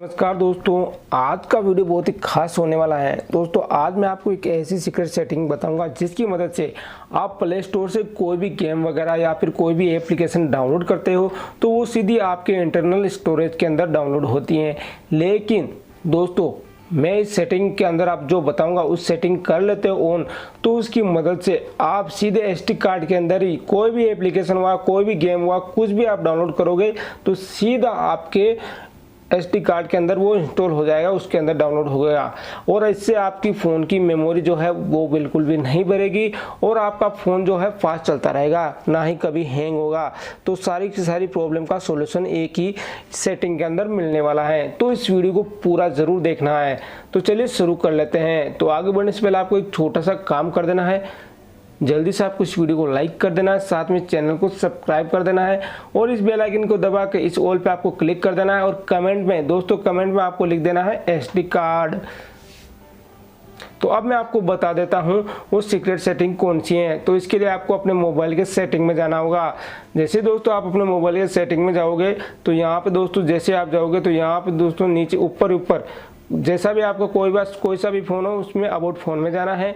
नमस्कार दोस्तों, आज का वीडियो बहुत ही खास होने वाला है। दोस्तों आज मैं आपको एक ऐसी सीक्रेट सेटिंग बताऊंगा जिसकी मदद से आप प्ले स्टोर से कोई भी गेम वगैरह या फिर कोई भी एप्लीकेशन डाउनलोड करते हो तो वो सीधी आपके इंटरनल स्टोरेज के अंदर डाउनलोड होती हैं। लेकिन दोस्तों मैं इस सेटिंग के अंदर आप जो बताऊंगा उस सेटिंग कर लेते हो ऑन, तो उसकी मदद से आप सीधे एसडी कार्ड के अंदर ही कोई भी एप्लीकेशन हुआ, कोई भी गेम हुआ, कुछ भी आप डाउनलोड करोगे तो सीधा आपके एसडी कार्ड के अंदर वो इंस्टॉल हो जाएगा, उसके अंदर डाउनलोड हो गया। और इससे आपकी फ़ोन की मेमोरी जो है वो बिल्कुल भी नहीं भरेगी और आपका फ़ोन जो है फास्ट चलता रहेगा, ना ही कभी हैंग होगा। तो सारी की सारी प्रॉब्लम का सॉल्यूशन एक ही सेटिंग के अंदर मिलने वाला है। तो इस वीडियो को पूरा ज़रूर देखना है। तो चलिए शुरू कर लेते हैं। तो आगे बढ़ने से पहले आपको एक छोटा सा काम कर देना है, जल्दी से आपको इस वीडियो को लाइक कर देना है, साथ में चैनल को सब्सक्राइब कर देना है और इस बेल आइकन को दबा के इस ऑल पे आपको क्लिक कर देना है। और कमेंट में दोस्तों कमेंट में आपको लिख देना है एसडी कार्ड। तो अब मैं आपको बता देता हूं वो सीक्रेट सेटिंग कौन सी है। तो इसके लिए आपको अपने मोबाइल के सेटिंग में जाना होगा। जैसे दोस्तों आप अपने मोबाइल के सेटिंग में जाओगे तो यहाँ पे दोस्तों जैसे आप जाओगे तो यहाँ पे दोस्तों नीचे ऊपर जैसा भी आपका कोई सा भी फ़ोन हो उसमें अबाउट फ़ोन में जाना है।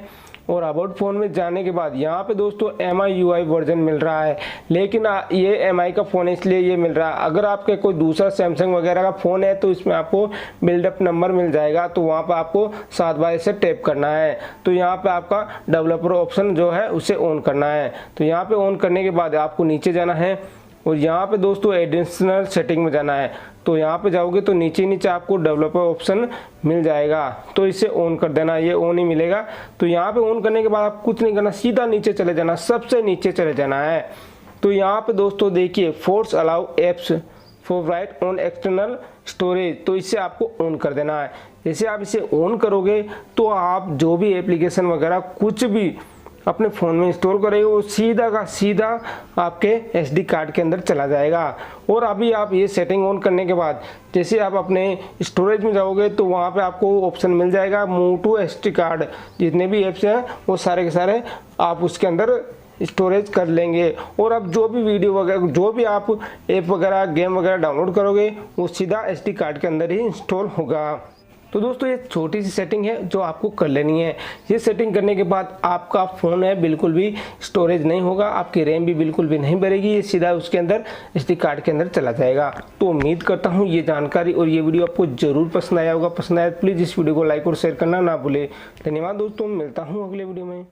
और अबाउट फ़ोन में जाने के बाद यहाँ पे दोस्तों MIUI वर्जन मिल रहा है, लेकिन ये MI का फ़ोन है इसलिए ये मिल रहा है। अगर आपके कोई दूसरा सैमसंग वगैरह का फ़ोन है तो इसमें आपको बिल्डअप नंबर मिल जाएगा। तो वहाँ पर आपको 7 बार इसे टैप करना है। तो यहाँ पे आपका डेवलपर ऑप्शन जो है उसे ऑन करना है। तो यहाँ पे ऑन करने के बाद आपको नीचे जाना है और यहाँ पे दोस्तों एडिशनल सेटिंग में जाना है। तो यहाँ पे जाओगे तो नीचे आपको डेवलपर ऑप्शन मिल जाएगा, तो इसे ऑन कर देना, ये ऑन ही मिलेगा। तो यहाँ पे ऑन करने के बाद आप कुछ नहीं करना, सीधा नीचे चले जाना, सबसे नीचे चले जाना है। तो यहाँ पे दोस्तों देखिए force allow apps for right on external storage, तो इसे आपको ऑन कर देना है। जैसे आप इसे ऑन करोगे तो आप जो भी एप्लीकेशन वगैरह कुछ भी अपने फ़ोन में इंस्टॉल करेंगे वो सीधा का सीधा आपके एसडी कार्ड के अंदर चला जाएगा। और अभी आप ये सेटिंग ऑन करने के बाद जैसे आप अपने स्टोरेज में जाओगे तो वहाँ पे आपको ऑप्शन मिल जाएगा मूव टू एसडी कार्ड। जितने भी ऐप्स हैं वो सारे के सारे आप उसके अंदर स्टोरेज कर लेंगे। और अब जो भी वीडियो वगैरह जो भी आप ऐप वगैरह गेम वगैरह डाउनलोड करोगे वो सीधा एसडी कार्ड के अंदर ही इंस्टॉल होगा। तो दोस्तों ये छोटी सी सेटिंग है जो आपको कर लेनी है। ये सेटिंग करने के बाद आपका फ़ोन है बिल्कुल भी स्टोरेज नहीं होगा, आपकी रैम भी बिल्कुल भी नहीं भरेगी, ये सीधा उसके अंदर एसडी कार्ड के अंदर चला जाएगा। तो उम्मीद करता हूँ ये जानकारी और ये वीडियो आपको ज़रूर पसंद आया होगा। पसंद आया प्लीज़ इस वीडियो को लाइक और शेयर करना ना भूले। धन्यवाद दोस्तों, मिलता हूँ अगले वीडियो में।